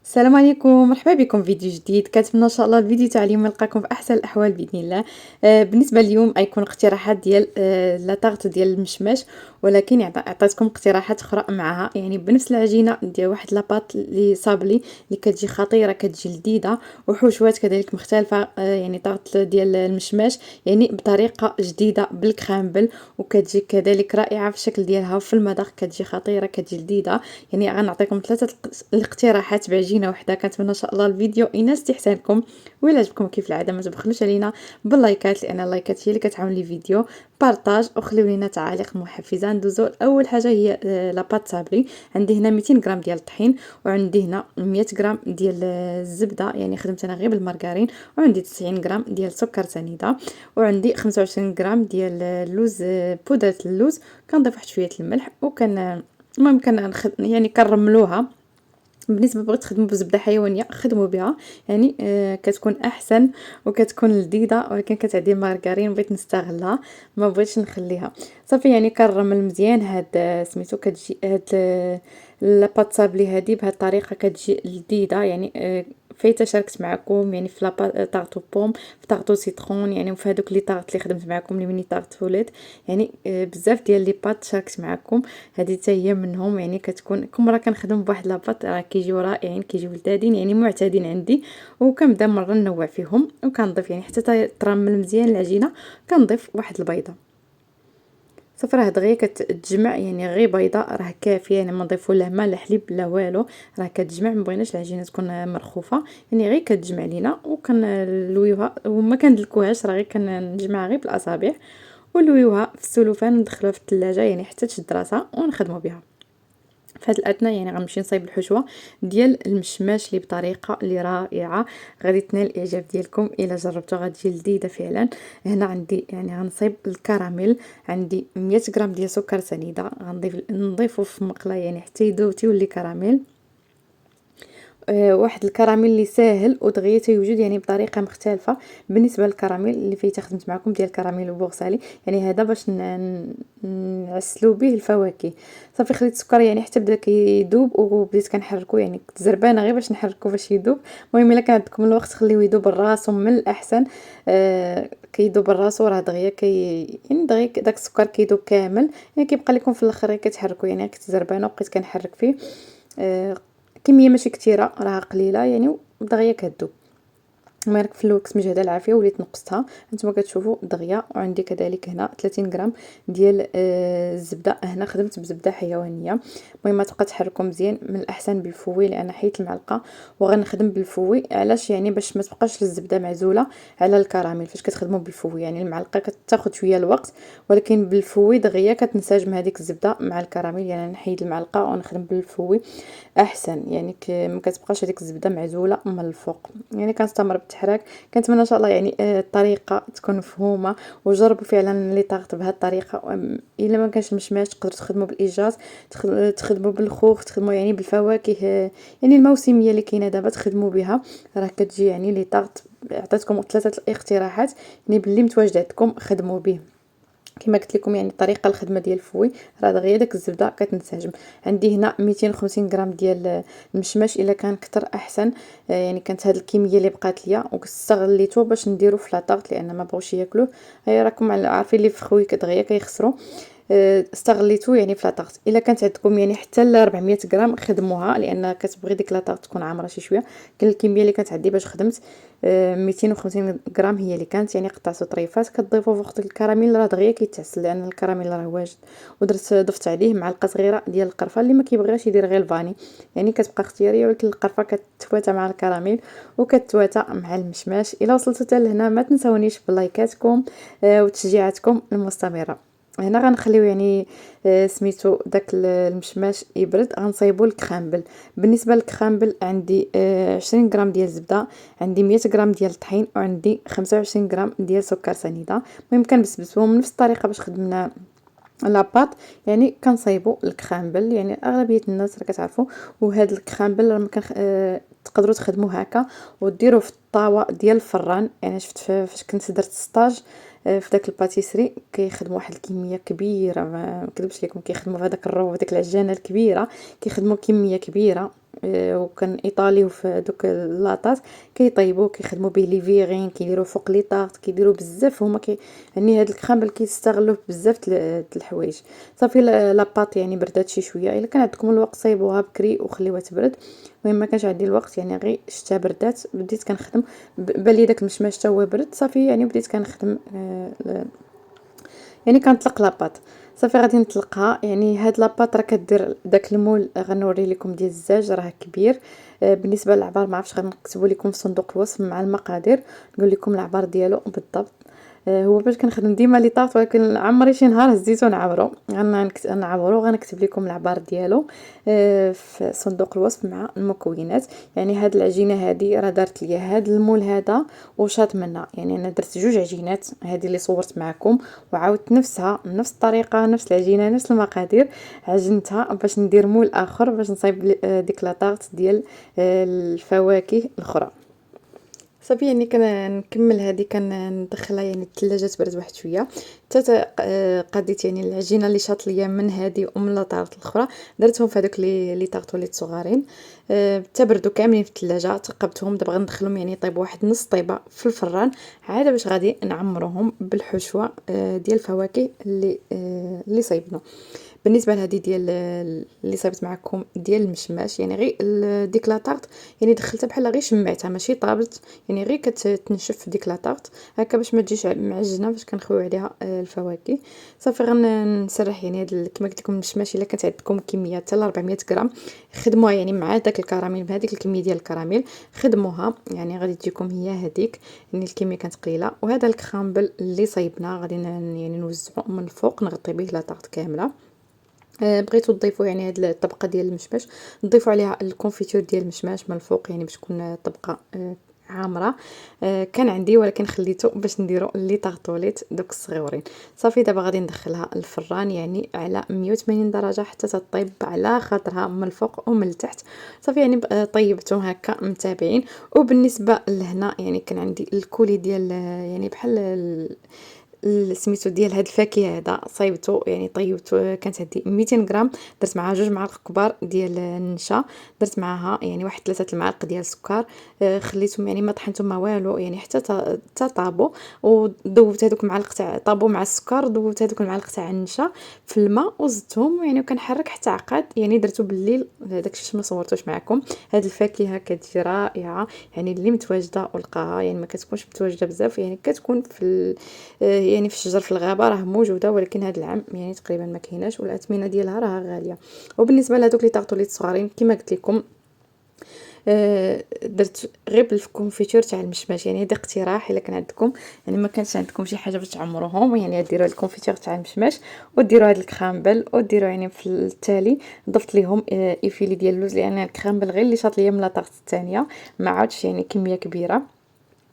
السلام عليكم، مرحبا بكم في فيديو جديد. كنتمنى ان شاء الله الفيديو تاع اليوم يلقاكم في احسن الاحوال باذن الله. بالنسبه اليوم غيكون اقتراحات ديال لا طارت ديال المشماش، ولكن عطيتكم اقتراحات اخرى معها، يعني بنفس العجينه ديال واحد لاباط اللي صابلي اللي كتجي خطيره، كتجي لذيذه، وحشوات كذلك مختلفه. يعني طارت ديال المشماش يعني بطريقه جديده بالكرامبل، وكتجي كذلك رائعه في الشكل ديالها وفي المذاق كتجي خطيره، كتجي لذيذه. يعني غنعطيكم ثلاثه الاقتراحات بعجينه وحده. كنتمنى ان شاء الله الفيديو ينال استحسانكم، وإلا عجبكم كيف العاده ما تبخلوش علينا باللايكات، لان اللايكات هي اللي كتعاون لي فيديو. بارطاج وخليو لينا تعاليق محفزه. ندوزو اول حاجه هي لاباط صابلي. عندي هنا 200 غرام ديال الطحين، وعندي هنا 100 غرام ديال الزبده، يعني خدمت انا غير بالمارغرين، وعندي 90 غرام ديال سكر سنيده، وعندي 25 غرام ديال اللوز، بودره اللوز. كنضيف واحد شويه الملح، وكان المهم يعني كنرملوها. بالنسبه بغيت تخدموا بزبده حيوانيه خدموا بها، يعني كتكون احسن وكتكون لذيذه، ولكن كتعدي المارغرين بغيت نستغلها، ما بغيتش نخليها. صافي يعني كنرمل مزيان هاد سميتو، كتجي هاد لاباط صابلي هادي بهاد الطريقه كتجي لذيذه. يعني فايته شاركت معكم يعني في لاباط طارطو بوم، في طارطو سيترون، يعني وفي هذوك لي طارط اللي خدمت معكم لي ميني طارطوليت. يعني بزاف ديال لي بات شاركت معكم، هذه حتى هي منهم. يعني كتكون كل مره كنخدم بواحد لاباط راه كيجيو رائعين، كيجيو لذاذين، يعني معتادين عندي. وكنبدا مره ننوع فيهم، وكنضيف يعني حتى ترمل مزيان العجينه، كنضيف واحد البيضه. صافي راه دغيا كتجمع، يعني غير بيضاء راه كافيه، يعني ما نضيفوا لا ما لا حليب لا والو. راه كتجمع، ما بغيناش العجينه تكون مرخوفه، يعني غير كتجمع لينا وكنلويوها وما كندلكوهاش، راه غير كنجمعها غير بالاصابع ونلويوها في السلوفان وندخلوها في الثلاجه يعني حتى تشد راسها ونخدموا بها. في هذا الاثناء يعني غنمشي نصايب الحشوه ديال المشماش اللي بطريقه اللي رائعه، غادي تنال الاعجاب ديالكم الا جربتوها، غتجي لذيذه فعلا. هنا عندي يعني غنصايب الكراميل. عندي 100 غرام ديال سكر سنيده، نضيفو في مقله يعني حتى يذوب تيولي كراميل. واحد الكراميل اللي ساهل ودغيا تيوجد يعني بطريقه مختلفه بالنسبه للكراميل اللي فيه خدمت معكم ديال الكراميل البورصالي. يعني هذا باش نعسلو به الفواكه. صافي خليت السكر يعني حتى بدا كيذوب، وبديت كنحركو، يعني كنت زربانه غير باش نحركو باش يذوب. المهم الا كان عندكم الوقت خليوه يذوب راسو من الاحسن. كيذوب راسو راه دغيا يعني دغيا داك السكر كيذوب كامل، يعني كيبقى لكم في الاخر غير كتحركو. يعني كنت زربانه وبقيت كنحرك فيه. آه، كميه ماشي كثيره، راها قليله يعني، ودغيا كتذوب. المهم راك في الوقت مجهده العافيه وليت نقصتها، نتوما كتشوفوا دغيا. وعندي كذلك هنا 30 غرام ديال الزبده. هنا خدمت بزبده حيوانيه. المهم تبقى تحركوا مزيان، من الاحسن بالفوي لان حيت المعلقه، وغنخدم بالفوي علاش يعني باش ما تبقاش الزبده معزوله على الكراميل. فاش كتخدموا بالفوي يعني المعلقه كتاخذ شويه الوقت، ولكن بالفوي دغيا كتنسجم هذيك الزبده مع الكراميل. يعني نحيد المعلقه ونخدم بالفوي احسن، يعني ما كتبقاش هذيك الزبده معزوله من الفوق. يعني كنستمر بالتحراك. كنتمنى ان شاء الله يعني الطريقه تكون مفهومه، وجربوا فعلا لي طاغط بهذه الطريقه. الا ما كانش مشماش تقدروا تخدموا بالايجاز، تخدموا بالخوخ، تخدموا يعني بالفواكه يعني الموسميه اللي كاينه دابا تخدموا بها. راه كتجي يعني لي طاغط. عطيتكم ثلاثه الاقتراحات يعني باللي متواجد عندكم خدموا به. كما قلت لكم يعني طريقه الخدمه ديال الفوي راه دغيا داك الزبده كتنسجم. عندي هنا 250 غرام ديال المشماش، الا كان كتر احسن. يعني كانت هاد الكميه اللي بقات ليا واستغليته باش نديرو في لاطاغط، لان ما بغوش ياكلوه. هيا راكم عارفين اللي في خوي دغيا كيخسروا. استغليتو يعني في لاطاغط. الا كانت عندكم يعني حتى ل 400 غرام خدموها، لان كتبغي ديك لاطاغط تكون عامره شي شويه. كاين الكميه اللي كانت عندي باش خدمت 250 غرام هي اللي كانت، يعني قطعته طريفات. كتضيفوا في وقت الكراميل راه دغيا كيتعسل، لان الكراميل راه واجد. ضفت عليه معلقه صغيره ديال القرفه، اللي ما كيبغيش يدير غير الفاني، يعني كتبقى اختياريه، ولكن القرفه كتتواتى مع الكراميل وكتواتى مع المشماش. الا وصلتوا حتى لهنا ما تنسونيش بلايكاتكم وتشجيعاتكم المستمره. هنا غنخليو يعني سميتو داك المشماش يبرد، غنصايبو الكرامبل. بالنسبه للكرامبل عندي 20 غرام ديال الزبده، عندي 100 غرام ديال الطحين، وعندي 25 غرام ديال سكر سنيده. المهم كنبسبسوهم نفس الطريقه باش خدمنا لاباط. يعني كنصايبوا الكرامبل، يعني اغلبيه الناس راه كتعرفوا. وهذا الكرامبل راه ممكن تقدروا تخدموه هكا وديروه في الطاوه ديال الفران. يعني شفت فاش كنت درت ستاج في داك الباتيسري كيخدموا واحد الكميه كبيره، ما نكذبش لكم، كيخدموا في هذاك الرو، ديك العجانه الكبيره كيخدموا كميه كبيره. وكان ايطالي وفي دوك اللاطات كيطيبوا كيخدموا به لي فيغين، كيديروا فوق لي طارت، كيديروا بزاف هما يعني هاد الكرامبل كيستغلوه بزاف الحوايج. صافي لاباط يعني بردات شي شويه، الا كان عندكم الوقت صايبوها بكري وخليوها تبرد. المهم ما كانش عندي الوقت يعني غير شتا بردات بديت كنخدم، بان لي داك المشماش تا هو برد صافي يعني بديت كنخدم. يعني كنطلق لاباط صافي غادي نطلقها. يعني هاد لاباط راه كدير داك المول غنوري لكم ديال الزاج راه كبير. بالنسبه للعبار ما عرفتش غنكتبوا لكم في صندوق الوصف مع المقادير، نقول لكم العبار ديالو بالضبط. هو باش كنخدم ديما لي طارط، ولكن عمري شي نهار هزيتو نعبرو، غنعبرو غنكتب لكم العبار ديالو في صندوق الوصف مع المكونات. يعني هاد العجينه هادي راه دارت ليا هاد المول هذا وشاط منها. يعني انا درت جوج عجينات، هادي اللي صورت معكم وعاودت نفسها نفس الطريقه نفس العجينه نفس المقادير، عجنتها باش ندير مول اخر باش نصايب ديك لا طارط ديال الفواكه الاخرى. صافي يعني كنكمل هذه كندخلها يعني الثلاجه تبرد واحد شويه حتى قضيت يعني العجينه اللي شاط ليا من هذه ومن لاطارط الاخرى، درتهم في هذوك لي طارطوليت صغارين. تبردوا كاملين في الثلاجه، ثقبتهم. دابا غندخلهم يعني يطيبوا واحد نص طيبه في الفران عاد باش غادي نعمروهم بالحشوه ديال الفواكه اللي صايبنا. بالنسبه لهذه ديال اللي صايبت معكم ديال المشماش، يعني غير ديك لاطارط يعني دخلتها بحال غير شمعتها ماشي طابت، يعني غير كتنشف في ديك لاطارط هكا باش ما تجيش معجنه باش كنخويو عليها الفواكه. صافي غنسرح يعني هاد كما قلت لكم المشماش الا كانت عندكم كميه حتى ل 400 غرام خدموها يعني مع داك الكراميل بهذيك الكميه ديال الكراميل خدموها، يعني غادي تجيكم هي هذيك. يعني الكميه كانت قليله. وهذا الكرامبل اللي صايبنا غادي يعني نوزعو من الفوق نغطي به لاطارط كامله. بغيتو تضيفوا يعني هاد الطبقه ديال المشماش تضيفوا عليها الكونفيتور ديال المشماش من الفوق يعني باش تكون طبقه عامره. كان عندي ولكن خليته باش نديرو لي طارطوليت دوك الصغيورين. صافي دابا غادي ندخلها الفران يعني على 180 درجه حتى تطيب على خاطرها من الفوق ومن التحت. صافي يعني طيبتهم هكا متابعين. وبالنسبه لهنا يعني كان عندي الكولي ديال يعني بحال سميتو ديال هاد الفاكهه هذا صايبته يعني طيبته. كانت عندي 200 غرام، درت معها 2 معالق كبار ديال النشا، درت معها يعني واحد 3 المعالق ديال السكر. خليتهم يعني ما طحنتهم ما والو يعني حتى طابوا. وذوبت هذوك المعالق تاع طابوا مع السكر، ذوبت هذوك المعالق تاع النشا في الماء وزدتهم يعني وكنحرك حتى عقد. يعني درتو بالليل داكشي اللي ما صورتوش معكم. هاد الفاكهه كتجي رائعه يعني اللي متواجده ولقاها، يعني ما كتكونش متواجده بزاف، يعني كتكون في يعني في الشجر في الغابه راه موجوده، ولكن هذا العام يعني تقريبا ما كايناش والاثمنه ديالها راه غاليه. وبالنسبه لهذوك لي طارطوليت صغارين كما قلت لكم درت غير بالكونفيتور تاع المشماش. يعني هذا اقتراح الا كان عندكم يعني ما كانش عندكم شي حاجه باش تعمروهم، يعني ديروا الكونفيتور تاع المشماش وديروا هذا الكرامبل وديروا يعني في التالي ضفت ليهم ايفيلي ديال اللوز، لان الكرامبل غير اللي شاط ليا من لاطارت الثانيه ما عاودش يعني كميه كبيره.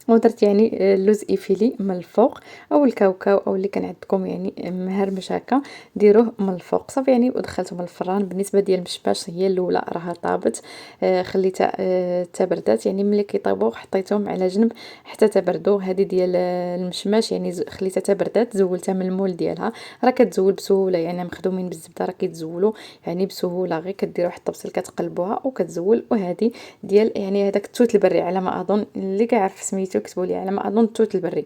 ودرت يعني اللوز ايفيلي من الفوق او الكاوكاو او اللي كان عندكم يعني مهرمش هكا ديروه من الفوق. صافي يعني ودخلته من الفران. بالنسبه ديال المشباش هي الاولى راها طابت، خليتها تبردات يعني ملي كيطيبوا حطيتهم على جنب حتى تبردوا. هذه ديال المشماش يعني خليتها تبردات زولتها من المول ديالها. راه كتزول بسهوله يعني مخدومين بالزبده راه كيتزولوا يعني بسهوله، غير كديروا واحد الطبسيل كتقلبوها وكتزول. وهذه ديال يعني هذاك التوت البري على ما اظن، اللي كيعرف سميتو كتبوا لي على ما اظن التوت البري،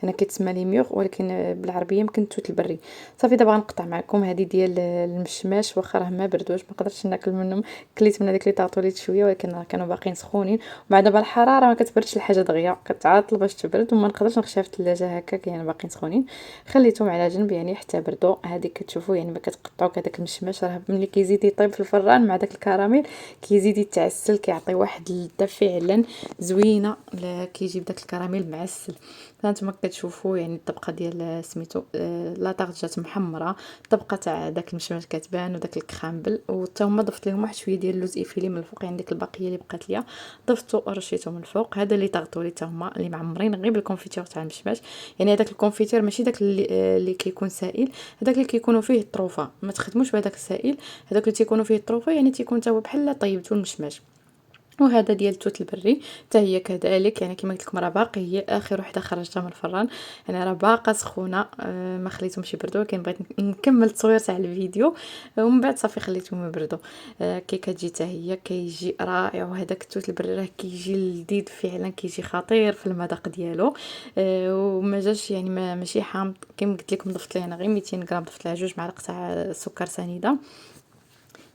هنا كيتسمى لي ميوغ ولكن بالعربيه يمكن التوت البري. صافي دابا غنقطع معكم هذه ديال المشماش، واخا راه ما بردوش ما قدرتش ناكل منهم، كليت من هذيك لي طاطوليت شويه ولكن راه كانوا باقيين سخونين. وبعد دابا الحراره ما كتبردش الحاجه دغيا كتعاطل باش تبرد وما نقدرش نخشيها في الثلاجه هكا يعني باقيين سخونين. خليتهم على جنب يعني حتى بردوا. هذه كتشوفوا يعني ما كتقطعوا هذاك المشماش راه ملي كيزيد يطيب في الفران مع داك الكراميل كيزيد يتعسل كيعطي واحد اللذه فعلا زوينه كيجيب داك الكراميل معسل. فانتما كتشوفوا يعني الطبقه ديال سميتو لا طاغ جات محمره، الطبقه تاع داك المشماش كتبان وداك الكرامبل. وحتى هما ضفت لهم واحد شويه ديال اللوز ايفيلي من الفوق، يعني ديك البقيه اللي بقات ليا ضفتو رشيته من الفوق. هذا اللي طاغطو لي حتى هما اللي معمرين غير بالكونفيتور تاع المشماش. يعني هذاك الكونفيتور ماشي داك اللي كيكون سائل، هذاك اللي كيكونوا فيه الطروفه ما تخدموش بهذاك السائل. هذاك اللي تيكونوا فيه الطروفه يعني تيكون حتى هو بحال طيبتو المشماش. وهذا ديال التوت البري حتى هي كذلك، يعني كما قلت لكم راه باقي هي اخر وحده خرجتها من الفران، يعني راه باقا سخونه. ما خليتهمش يبردوا، كان بغيت نكمل التصوير تاع الفيديو ومن بعد صافي خليتهم يبردوا. كي كتجي حتى هي كيجي رائع، وهذاك التوت البري راه كيجي لذيذ فعلا، كيجي خطير في المذاق ديالو. وما جاش يعني ماشي حامض، كما قلت لكم ضفت ليه انا غير 200 غرام، ضفت لها 2 معالق تاع سكر سنيده.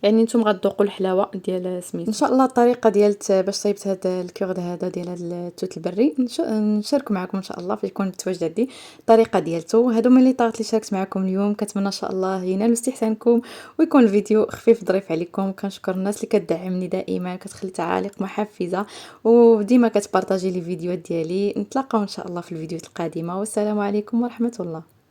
يعني نتوما غتذوقوا الحلاوه ديال ان شاء الله. الطريقه ديال باش صايبت هذا الكورد هذا ديال التوت البري نشارك معكم ان شاء الله في يكون متواجد عندي الطريقه ديالته. هادو من لي طاغت اللي شاركت معكم اليوم، كنتمنى ان شاء الله ينال استحسانكم ويكون الفيديو خفيف ظريف عليكم. كنشكر الناس اللي كتدعمني دائما، كتخلي تعاليق محفزه وديما كتبارطاجي لي فيديوهات ديالي. نتلاقاو ان شاء الله في الفيديوهات القادمه، والسلام عليكم ورحمه الله.